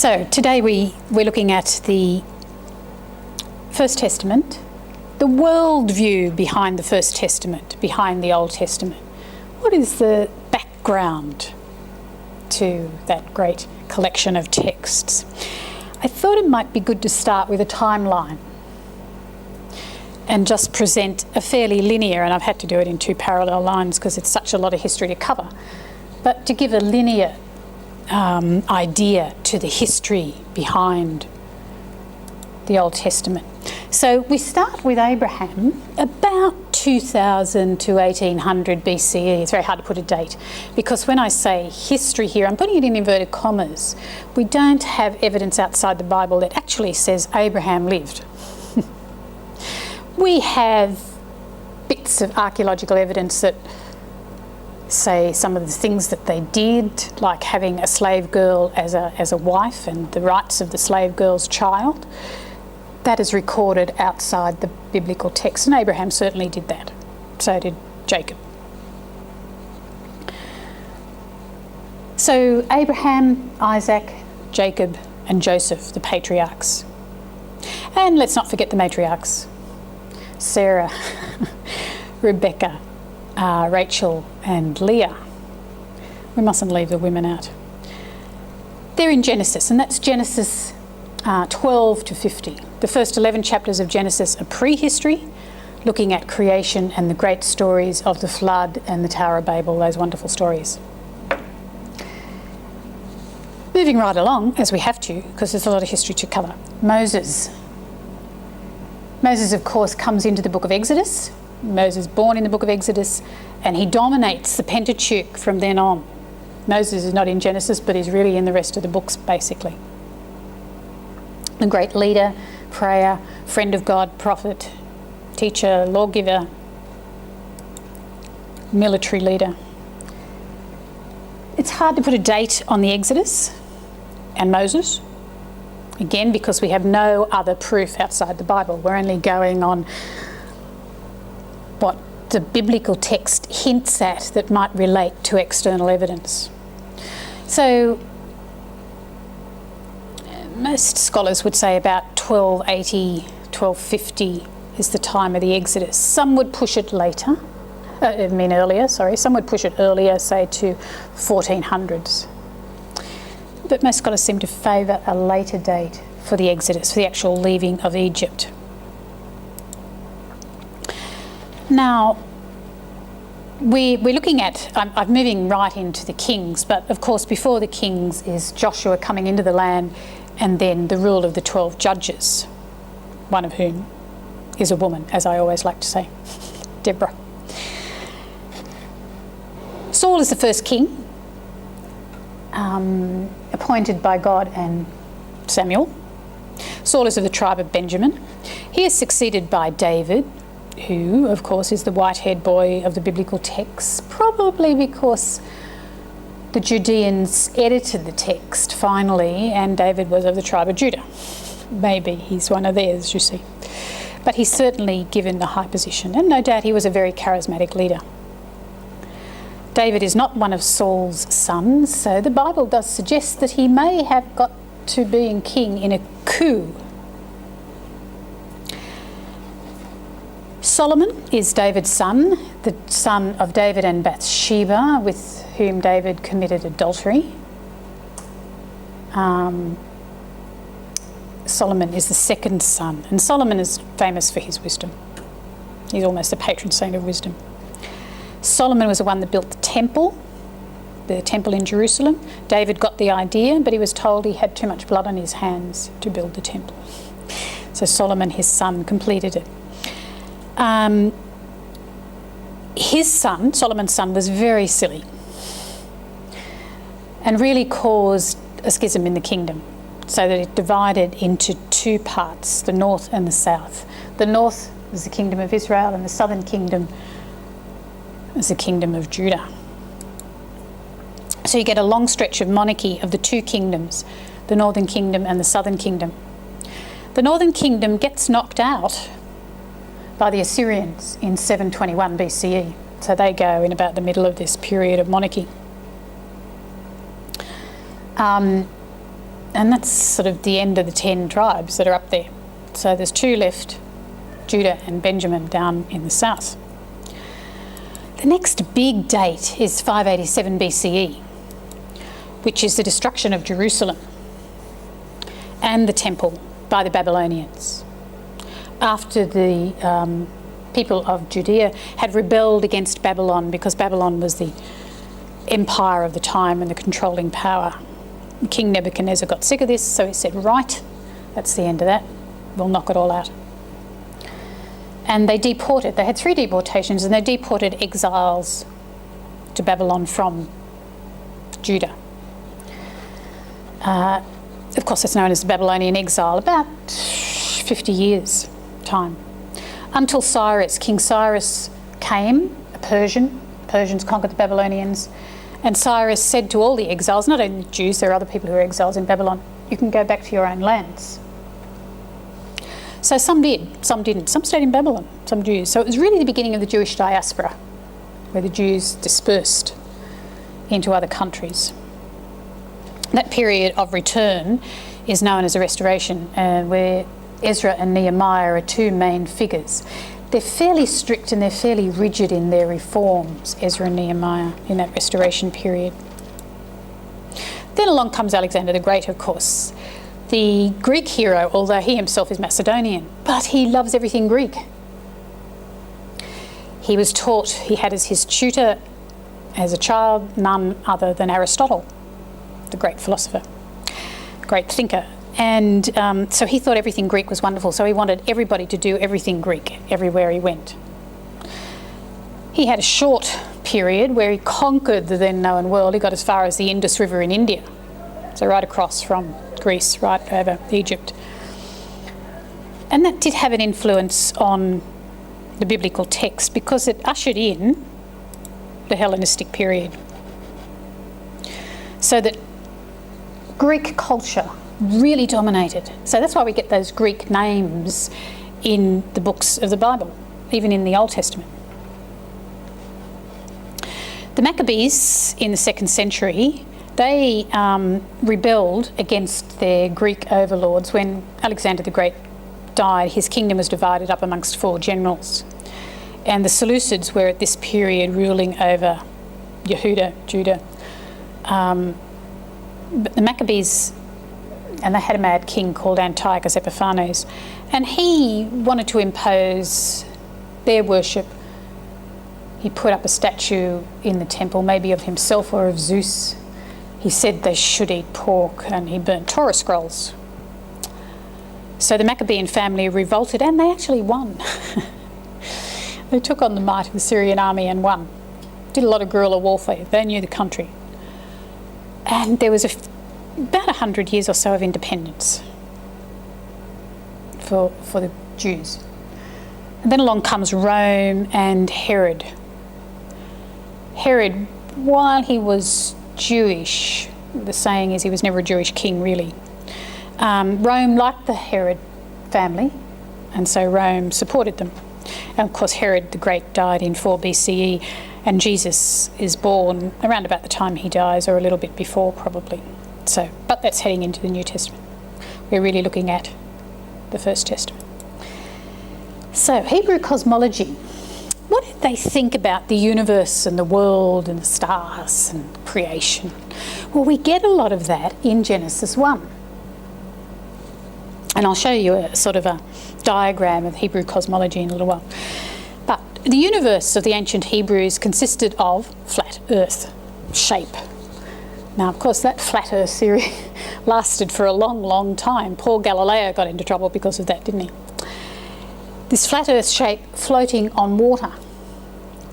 So today we're looking at the First Testament, the worldview behind the First Testament, behind the Old Testament. What is the background to that great collection of texts? I thought it might be good to start with a timeline and just present a fairly linear, and I've had to do it in two parallel lines because it's such a lot of history to cover, but to give a linear idea to the history behind the Old Testament. So we start with Abraham about 2000 to 1800 BCE. It's very hard to put a date because when I say history here, I'm putting it in inverted commas. We don't have evidence outside the Bible that actually says Abraham lived. We have bits of archaeological evidence that say some of the things that they did, like having a slave girl as a wife and the rights of the slave girl's child. That is recorded outside the biblical text, and Abraham certainly did that. So did Jacob. So Abraham, Isaac, Jacob and Joseph, the patriarchs. And let's not forget the matriarchs. Sarah, Rebecca, Rachel and Leah. We mustn't leave the women out. They're in Genesis, and that's Genesis 12 to 50. The first 11 chapters of Genesis are prehistory, looking at creation and the great stories of the flood and the Tower of Babel, those wonderful stories. Moving right along, as we have to, because there's a lot of history to cover. Moses. Moses, of course, comes into the book of Exodus. Moses born in the book of Exodus, and he dominates the Pentateuch from then on. Moses is not in Genesis, but is really in the rest of the books, basically. A great leader, prayer, friend of God, prophet, teacher, lawgiver, military leader. It's hard to put a date on the Exodus and Moses, again, because we have no other proof outside the Bible. We're only going on what the biblical text hints at that might relate to external evidence. So most scholars would say about 1280, 1250 is the time of the Exodus. Some would push it earlier, some would push it earlier, say to 1400s. But most scholars seem to favour a later date for the Exodus, for the actual leaving of Egypt. Now, we're looking at, I'm moving right into the kings, but of course before the kings is Joshua coming into the land and then the rule of the 12 judges, one of whom is a woman, as I always like to say, Deborah. Saul is the first king, appointed by God and Samuel. Saul is of the tribe of Benjamin. He is succeeded by David, who, of course, is the white-haired boy of the biblical text, probably because the Judeans edited the text finally, and David was of the tribe of Judah. Maybe he's one of theirs, you see. But he's certainly given the high position, and no doubt he was a very charismatic leader. David is not one of Saul's sons, so the Bible does suggest that he may have got to being king in a coup. Solomon is David's son, the son of David and Bathsheba, with whom David committed adultery. Solomon is the second son, and Solomon is famous for his wisdom. He's almost the patron saint of wisdom. Solomon was the one that built the temple in Jerusalem. David got the idea, but he was told he had too much blood on his hands to build the temple. So Solomon, his son, completed it. His son, Solomon's son, was very silly and really caused a schism in the kingdom, so that it divided into two parts, the north and the south. The north was the kingdom of Israel, and the southern kingdom was the kingdom of Judah. So you get a long stretch of monarchy of the two kingdoms, the northern kingdom and the southern kingdom. The northern kingdom gets knocked out by the Assyrians in 721 BCE. So they go in about the middle of this period of monarchy. And that's sort of the end of the 10 tribes that are up there. So there's 2 left, Judah and Benjamin down in the south. The next big date is 587 BCE, which is the destruction of Jerusalem and the temple by the Babylonians. After the people of Judea had rebelled against Babylon, because Babylon was the empire of the time and the controlling power. King Nebuchadnezzar got sick of this, so he said, right, that's the end of that. We'll knock it all out. And they deported. They had 3 deportations, and they deported exiles to Babylon from Judah. Of course, it's known as the Babylonian exile, about 50 years' time. Until Cyrus, King Cyrus came, a Persian. Persians conquered the Babylonians. And Cyrus said to all the exiles, not only Jews, there are other people who are exiles in Babylon, you can go back to your own lands. So some did, some didn't. Some stayed in Babylon, some Jews. So it was really the beginning of the Jewish diaspora, where the Jews dispersed into other countries. That period of return is known as the Restoration, where Ezra and Nehemiah are 2 main figures. They're fairly strict and they're fairly rigid in their reforms, Ezra and Nehemiah, in that Restoration period. Then along comes Alexander the Great, of course, the Greek hero, although he himself is Macedonian, but he loves everything Greek. He was taught, he had as his tutor as a child none other than Aristotle, the great philosopher, great thinker. And so he thought everything Greek was wonderful, so he wanted everybody to do everything Greek everywhere he went. He had a short period where he conquered the then known world. He got as far as the Indus River in India, so right across from Greece, right over Egypt. And that did have an influence on the biblical text because it ushered in the Hellenistic period. So that Greek culture really dominated. So that's why we get those Greek names in the books of the Bible, even in the Old Testament. The Maccabees in the 2nd century, they rebelled against their Greek overlords. When Alexander the Great died, his kingdom was divided up amongst 4 generals. And the Seleucids were at this period ruling over Yehuda, Judah. But the Maccabees, and they had a mad king called Antiochus Epiphanes, and he wanted to impose their worship. He put up a statue in the temple, maybe of himself or of Zeus. He said they should eat pork, and he burnt Torah scrolls. So the Maccabean family revolted, and they actually won. They took on the might of the Syrian army and won. Did a lot of guerrilla warfare. They knew the country. And there was about 100 years or so of independence for the Jews. And then along comes Rome and Herod. Herod, while he was Jewish, the saying is he was never a Jewish king really. Rome liked the Herod family, and so Rome supported them. And of course Herod the Great died in 4 BCE, and Jesus is born around about the time he dies, or a little bit before probably. So, but that's heading into the New Testament. We're really looking at the First Testament. So, Hebrew cosmology. What did they think about the universe and the world and the stars and creation? Well, we get a lot of that in Genesis 1. And I'll show you a sort of a diagram of Hebrew cosmology in a little while. But the universe of the ancient Hebrews consisted of flat earth shape. Now, of course, that flat earth theory lasted for a long, long time. Poor Galileo got into trouble because of that, didn't he? This flat earth shape floating on water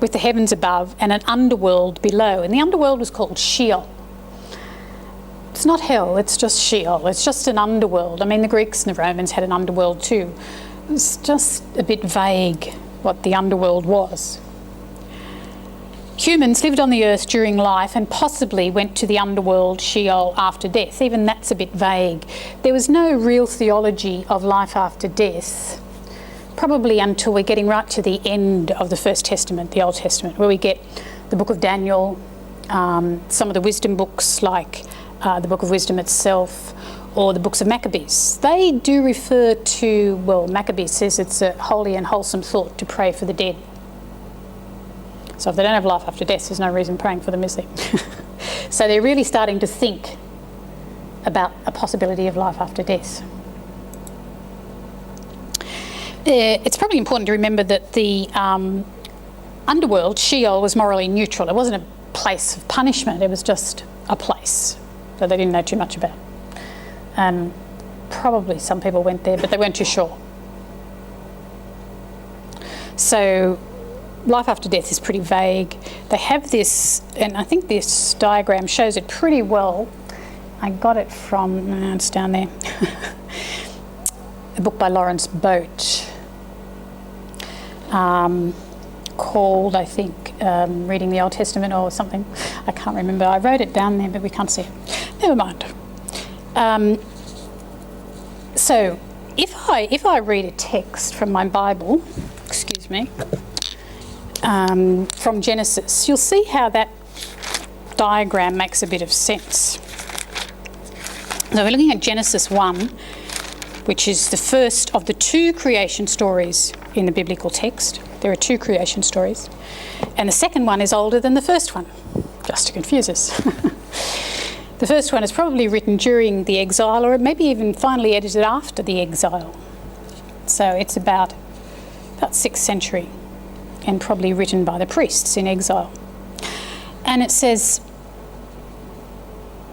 with the heavens above and an underworld below. And the underworld was called Sheol. It's not hell, it's just Sheol. It's just an underworld. I mean, the Greeks and the Romans had an underworld too. It was just a bit vague what the underworld was. Humans lived on the earth during life and possibly went to the underworld, Sheol, after death. Even that's a bit vague. There was no real theology of life after death, probably until we're getting right to the end of the First Testament, the Old Testament, where we get the book of Daniel, some of the wisdom books like the book of wisdom itself, or the books of Maccabees. They do refer to, well, Maccabees says it's a holy and wholesome thought to pray for the dead. So if they don't have life after death, there's no reason praying for them, is there? So they're really starting to think about a possibility of life after death. It's probably important to remember that the underworld, Sheol, was morally neutral. It wasn't a place of punishment, it was just a place that they didn't know too much about. Probably some people went there, but they weren't too sure. So life after death is pretty vague. They have this, and I think this diagram shows it pretty well. I got it from, it's down there, a book by Lawrence Boat, called, I think, Reading the Old Testament or something. I can't remember. I wrote it down there, but we can't see it. Never mind. So if I read a text from my Bible, excuse me, from Genesis, you'll see how that diagram makes a bit of sense. So we're looking at Genesis 1, which is the first of the two creation stories in the biblical text. There are two creation stories. And the second one is older than the first one, just to confuse us. The first one is probably written during the exile, or maybe even finally edited after the exile. So it's about 6th century, and probably written by the priests in exile. And it says,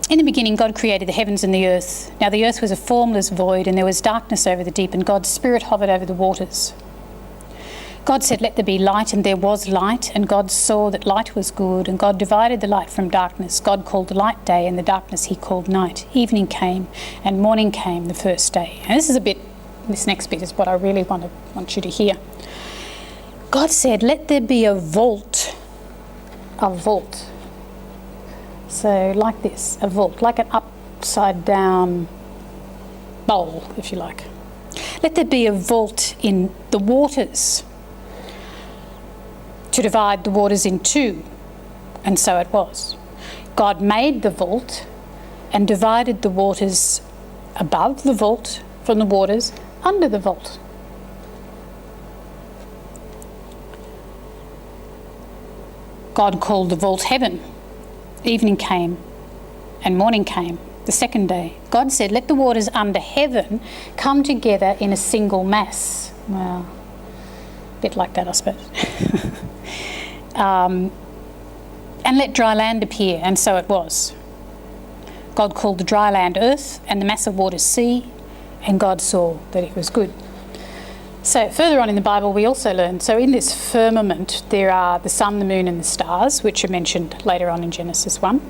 in the beginning, God created the heavens and the earth. Now the earth was a formless void, and there was darkness over the deep, and God's Spirit hovered over the waters. God said, "Let there be light," and there was light, and God saw that light was good, and God divided the light from darkness. God called the light day, and the darkness he called night. Evening came, and morning came the first day. And this next bit is what I really want you to hear. God said, "Let there be a vault." A vault. So like this, a vault, like an upside down bowl, if you like. "Let there be a vault in the waters to divide the waters in two." And so it was. God made the vault and divided the waters above the vault from the waters under the vault. God called the vault heaven. Evening came and morning came the second day. God said, "Let the waters under heaven come together in a single mass." Well, a bit like that, I suppose. "And let dry land appear," and so it was. God called the dry land earth and the mass of waters sea, and God saw that it was good. So further on in the Bible we also learn, so in this firmament there are the sun, the moon and the stars, which are mentioned later on in Genesis 1.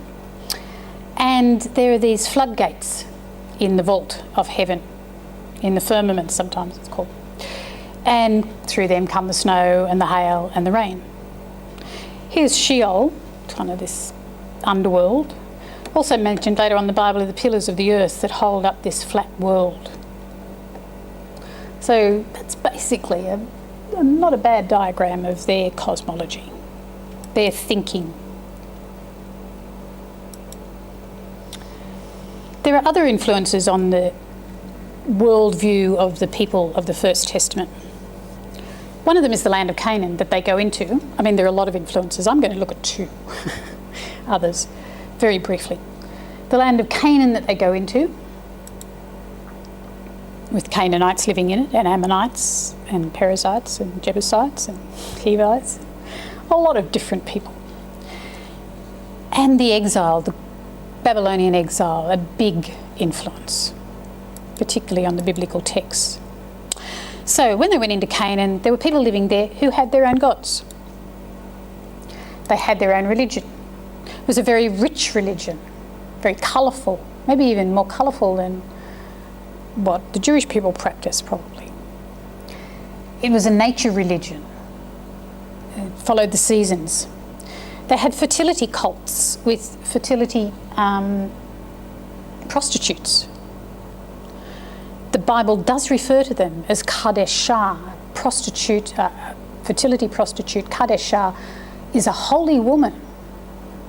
And there are these floodgates in the vault of heaven, in the firmament sometimes it's called. And through them come the snow and the hail and the rain. Here's Sheol, kind of this underworld. Also mentioned later on in the Bible are the pillars of the earth that hold up this flat world. So that's basically not a bad diagram of their cosmology, their thinking. There are other influences on the worldview of the people of the First Testament. One of them is the land of Canaan that they go into. I mean, there are a lot of influences. I'm going to look at two others very briefly. The land of Canaan that they go into, with Canaanites living in it, and Ammonites, and Perizzites, and Jebusites, and Hivites, a lot of different people. And the exile, the Babylonian exile, a big influence, particularly on the biblical texts. So when they went into Canaan, there were people living there who had their own gods. They had their own religion. It was a very rich religion, very colourful, maybe even more colourful than what the Jewish people practice, probably. It was a nature religion. It followed the seasons. They had fertility cults with fertility prostitutes. The Bible does refer to them as Kadeshah, prostitute, fertility prostitute. Kadeshah is a holy woman,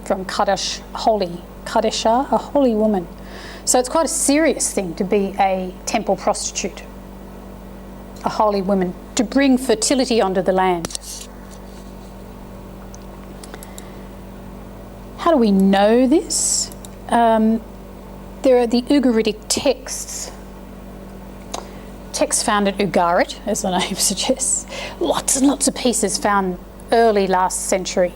from Kadesh, holy. Kadeshah, a holy woman. So it's quite a serious thing to be a temple prostitute, a holy woman, to bring fertility onto the land. How do we know this? There are the Ugaritic texts found at Ugarit, as the name suggests. Lots and lots of pieces found early last century.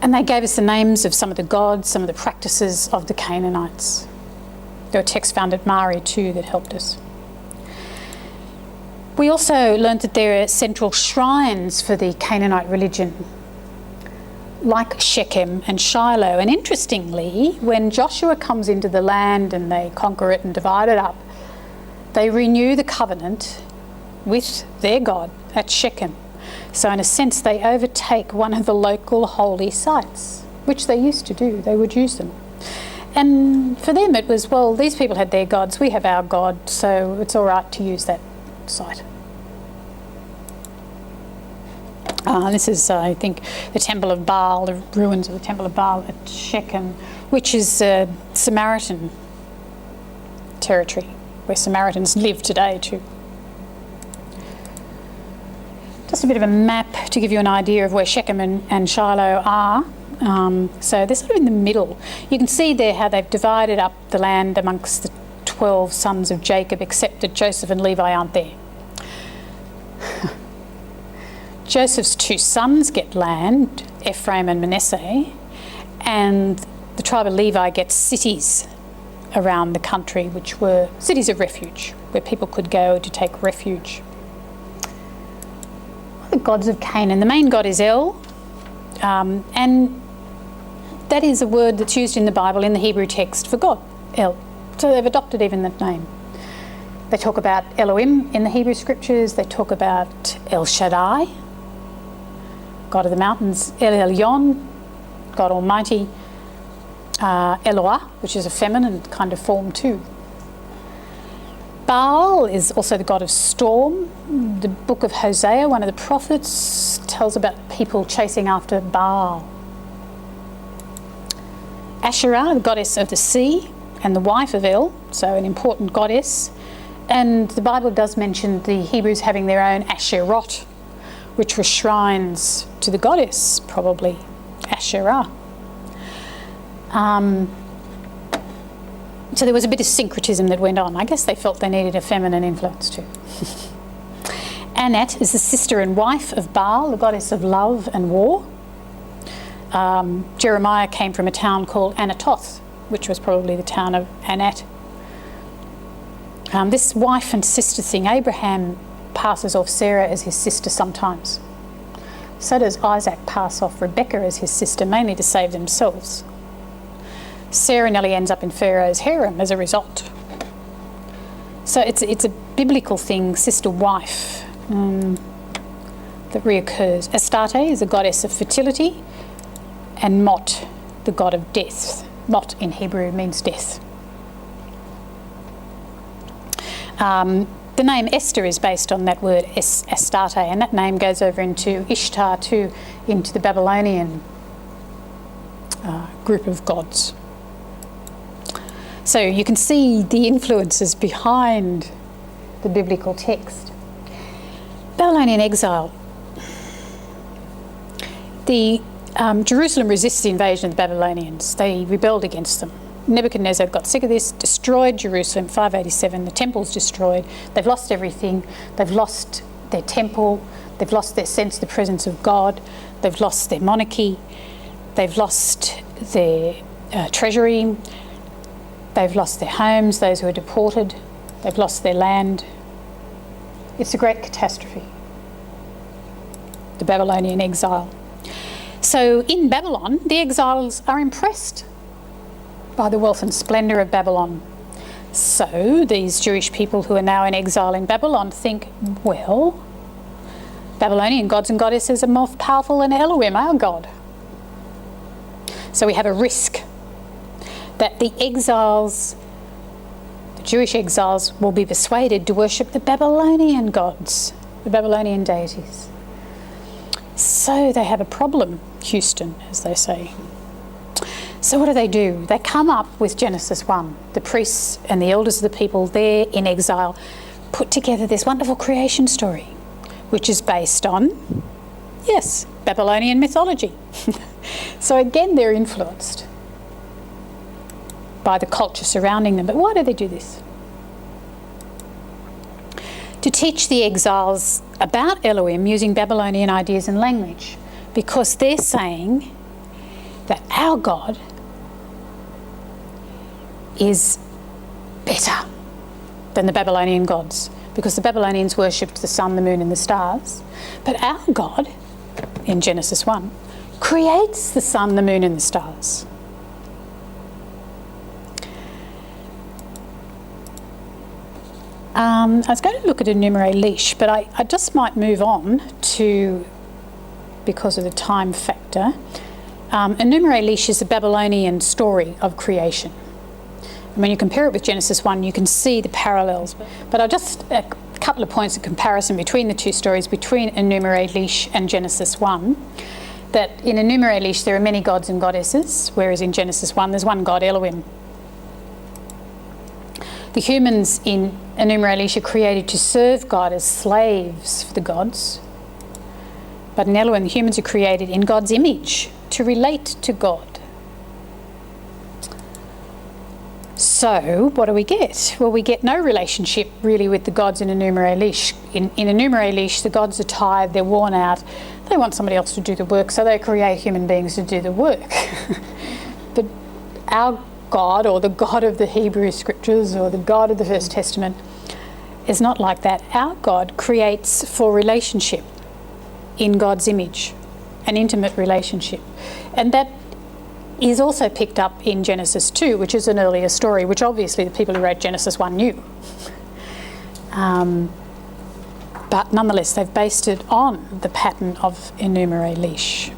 And they gave us the names of some of the gods, some of the practices of the Canaanites. There were texts found at Mari too that helped us. We also learned that there are central shrines for the Canaanite religion, like Shechem and Shiloh. And interestingly, when Joshua comes into the land and they conquer it and divide it up, they renew the covenant with their God at Shechem. So in a sense, they overtake one of the local holy sites, which they used to do. They would use them. And for them it was, well, these people had their gods, we have our God, so it's all right to use that site. This is, I think, the Temple of Baal, the ruins of the Temple of Baal at Shechem, which is Samaritan territory, where Samaritans live today too. Just a bit of a map to give you an idea of where Shechem and Shiloh are. So they're sort of in the middle. You can see there how they've divided up the land amongst the 12 sons of Jacob, except that Joseph and Levi aren't there. Joseph's two sons get land, Ephraim and Manasseh, and the tribe of Levi gets cities around the country, which were cities of refuge, where people could go to take refuge. The gods of Canaan. The main god is El, and that is a word that's used in the Bible, in the Hebrew text, for God, El. So they've adopted even that name. They talk about Elohim in the Hebrew scriptures. They talk about El Shaddai, God of the mountains, El Elyon, God Almighty, Eloah, which is a feminine kind of form too. Baal is also the god of storm. The book of Hosea, one of the prophets, tells about people chasing after Baal. Asherah, the goddess of the sea and the wife of El, so an important goddess. And the Bible does mention the Hebrews having their own Asherot, which were shrines to the goddess, probably Asherah. So there was a bit of syncretism that went on. I guess they felt they needed a feminine influence too. Anat is the sister and wife of Baal, the goddess of love and war. Jeremiah came from a town called Anatoth, which was probably the town of Anat. This wife and sister thing, Abraham passes off Sarah as his sister sometimes. So does Isaac pass off Rebecca as his sister, mainly to save themselves. Sarah nearly ends up in Pharaoh's harem as a result. So it's a biblical thing, sister-wife, that reoccurs. Astarte is a goddess of fertility, and Mot, the god of death. Mot in Hebrew means death. The name Esther is based on that word Astarte, and that name goes over into Ishtar too, into the Babylonian group of gods. So you can see the influences behind the biblical text. Babylonian exile. Jerusalem resists the invasion of the Babylonians. They rebelled against them. Nebuchadnezzar got sick of this, destroyed Jerusalem, 587. The temple's destroyed. They've lost everything. They've lost their temple. They've lost their sense of the presence of God. They've lost their monarchy. They've lost their treasury. They've lost their homes, those who are deported. They've lost their land. It's a great catastrophe, the Babylonian exile. So in Babylon, the exiles are impressed by the wealth and splendour of Babylon. So these Jewish people who are now in exile in Babylon think, well, Babylonian gods and goddesses are more powerful than Elohim, our God. So we have a risk that the exiles, the Jewish exiles, will be persuaded to worship the Babylonian gods, the Babylonian deities. So they have a problem, Houston, as they say. So what do? They come up with Genesis 1. The priests and the elders of the people there in exile put together this wonderful creation story, which is based on, yes, Babylonian mythology. So again, they're influenced by the culture surrounding them. But why do they do this? To teach the exiles about Elohim using Babylonian ideas and language, because they're saying that our God is better than the Babylonian gods, because the Babylonians worshipped the sun, the moon and the stars. But our God, in Genesis 1, creates the sun, the moon and the stars. I was going to look at Enumere Leash, but I just might move on to, because of the time factor. Enumere Leash is the Babylonian story of creation. And when you compare it with Genesis 1, you can see the parallels. But I'll just, a couple of points of comparison between the two stories, between Enumere Leash and Genesis 1. That in Enumere Leash there are many gods and goddesses, whereas in Genesis 1 there's one God, Elohim. The humans in Enumere Leash are created to serve God as slaves for the gods. But in Elohim, the humans are created in God's image to relate to God. So what do we get? Well, we get no relationship really with the gods in Enumere Leash. In Enumere Leash, the gods are tired, they're worn out, they want somebody else to do the work, so they create human beings to do the work. But our God, or the God of the Hebrew Scriptures, or the God of the First Testament, is not like that. Our God creates for relationship in God's image, an intimate relationship. And that is also picked up in Genesis 2, which is an earlier story, which obviously the people who wrote Genesis 1 knew. But nonetheless, they've based it on the pattern of Enumere Leash.